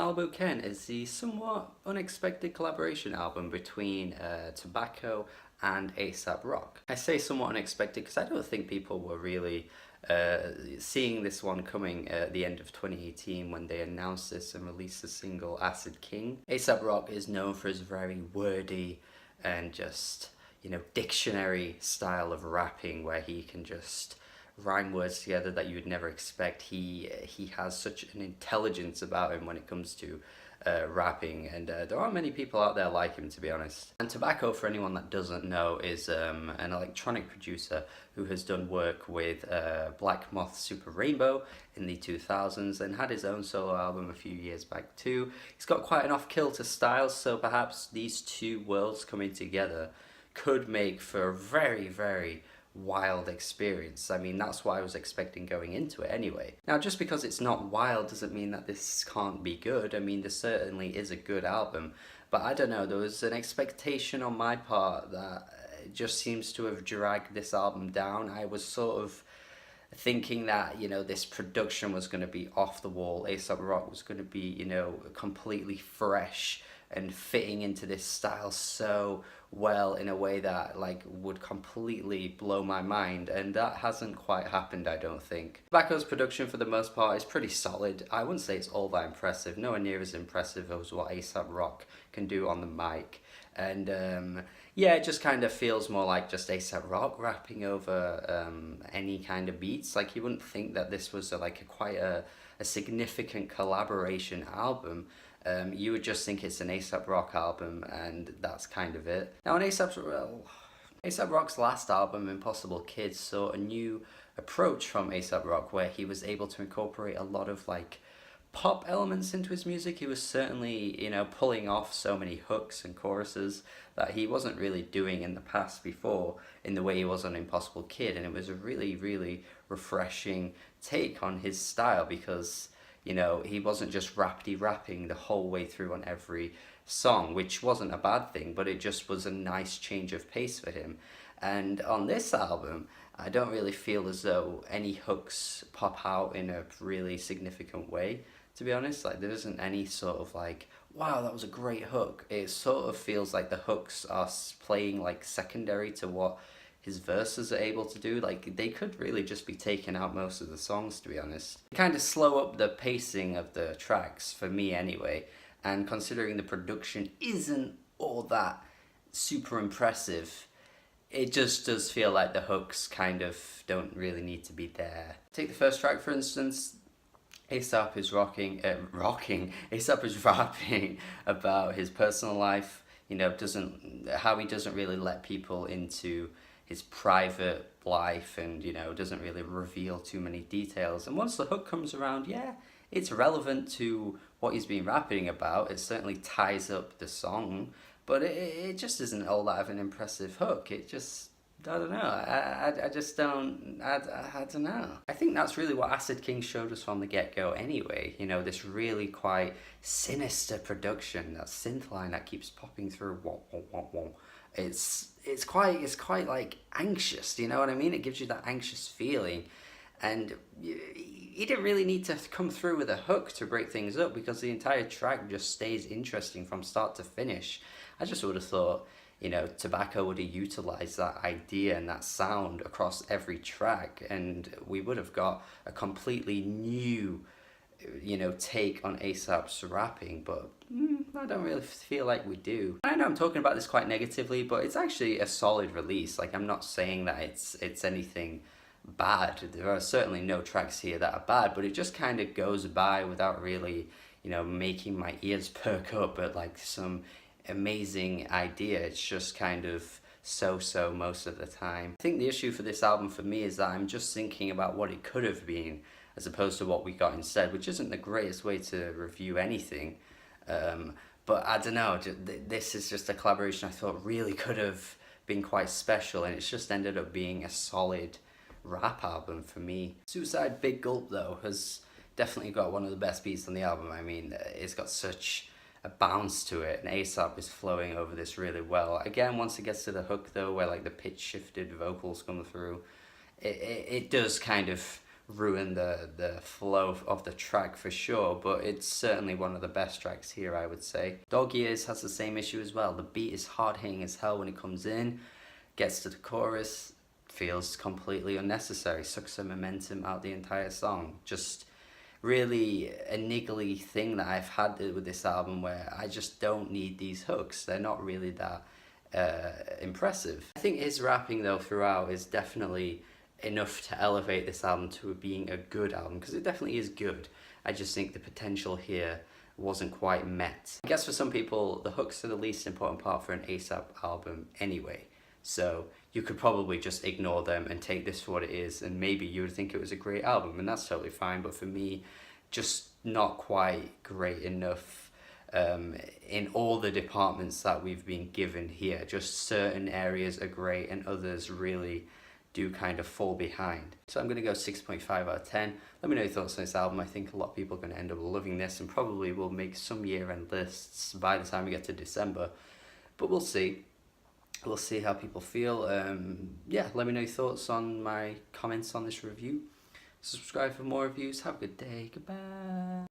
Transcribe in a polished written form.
Malibu Ken is the somewhat unexpected collaboration album between Tobacco and Aesop Rock. I say somewhat unexpected because I don't think people were really seeing this one coming at the end of 2018 when they announced this and released the single Acid King. Aesop Rock is known for his very wordy and just, dictionary style of rapping where he can just rhyme words together that you would never expect. He has such an intelligence about him when it comes to rapping, and there aren't many people out there like him, to be honest. And Tobacco, for anyone that doesn't know, is an electronic producer who has done work with Black Moth Super Rainbow in the 2000s and had his own solo album a few years back too. He's got quite an off-kilter style, so perhaps these two worlds coming together could make for a very, very wild experience. I mean, that's what I was expecting going into it anyway. Now, just because it's not wild doesn't mean that this can't be good. I mean, this certainly is a good album, but I don't know, there was an expectation on my part that just seems to have dragged this album down. I was sort of thinking that, this production was going to be off the wall. Aesop Rock was going to be, completely fresh and fitting into this style so well in a way that would completely blow my mind, and that hasn't quite happened, I don't think. Tobacco's production for the most part is pretty solid. I wouldn't say it's all that impressive, nowhere near as impressive as what Aesop Rock can do on the mic, and yeah, it just kind of feels more like just Aesop Rock rapping over any kind of beats. Like, you wouldn't think that this was quite a significant collaboration album. You would just think it's an Aesop Rock album, and that's kind of it. Now, on Aesop Rock's last album, Impossible Kids, saw a new approach from Aesop Rock where he was able to incorporate a lot of pop elements into his music. He was certainly, pulling off so many hooks and choruses that he wasn't really doing in the past before in the way he was on Impossible Kid, and it was a really, really refreshing take on his style because he wasn't just rapping the whole way through on every song, which wasn't a bad thing, but it just was a nice change of pace for him. And on this album, I don't really feel as though any hooks pop out in a really significant way, to be honest. There isn't any sort of wow, that was a great hook. It sort of feels like the hooks are playing secondary to what his verses are able to do. They could really just be taking out most of the songs, to be honest. Kind of slow up the pacing of the tracks, for me anyway, and considering the production isn't all that super impressive, it just does feel like the hooks kind of don't really need to be there. Take the first track, for instance. Aesop is Aesop is rapping about his personal life, how he doesn't really let people into his private life, and doesn't really reveal too many details. And once the hook comes around, yeah, it's relevant to what he's been rapping about. It certainly ties up the song, but it just isn't all that of an impressive hook. It just, I don't know, I just don't, I don't know. I think that's really what Acid King showed us from the get-go anyway, this really quite sinister production, that synth line that keeps popping through, wah, wah, wah, wah. It's quite anxious, you know what I mean? It gives you that anxious feeling, and you didn't really need to come through with a hook to break things up because the entire track just stays interesting from start to finish. I just would have thought, Tobacco would have utilized that idea and that sound across every track, and we would have got a completely new take on Aesop's rapping, but I don't really feel like we do. I know I'm talking about this quite negatively, but it's actually a solid release. I'm not saying that it's anything bad. There are certainly no tracks here that are bad, but it just kind of goes by without really, making my ears perk up at some amazing idea. It's just kind of so most of the time. I think the issue for this album for me is that I'm just thinking about what it could have been as opposed to what we got instead, which isn't the greatest way to review anything. But I don't know, this is just a collaboration I thought really could have been quite special, and it's just ended up being a solid rap album for me. Suicide Big Gulp, though, has definitely got one of the best beats on the album. I mean, it's got such a bounce to it, and Aesop is flowing over this really well. Again, once it gets to the hook, though, where the pitch shifted vocals come through, it does kind of ruin the flow of the track for sure, but it's certainly one of the best tracks here, I would say. Dog Years has the same issue as well. The beat is hard hitting as hell when it comes in, gets to the chorus, feels completely unnecessary, sucks the momentum out the entire song. Just really a niggly thing that I've had with this album, where I just don't need these hooks. They're not really that impressive. I think his rapping though throughout is definitely enough to elevate this album to being a good album, because it definitely is good. I just think the potential here wasn't quite met. I guess for some people, the hooks are the least important part for an Aesop album anyway. So you could probably just ignore them and take this for what it is, and maybe you would think it was a great album, and that's totally fine. But for me, just not quite great enough in all the departments that we've been given here. Just certain areas are great and others really do kind of fall behind. So I'm going to go 6.5 out of 10. Let me know your thoughts on this album. I think a lot of people are going to end up loving this, and probably will make some year-end lists by the time we get to December. But we'll see. We'll see how people feel. Yeah, let me know your thoughts on my comments on this review. Subscribe for more reviews. Have a good day. Goodbye.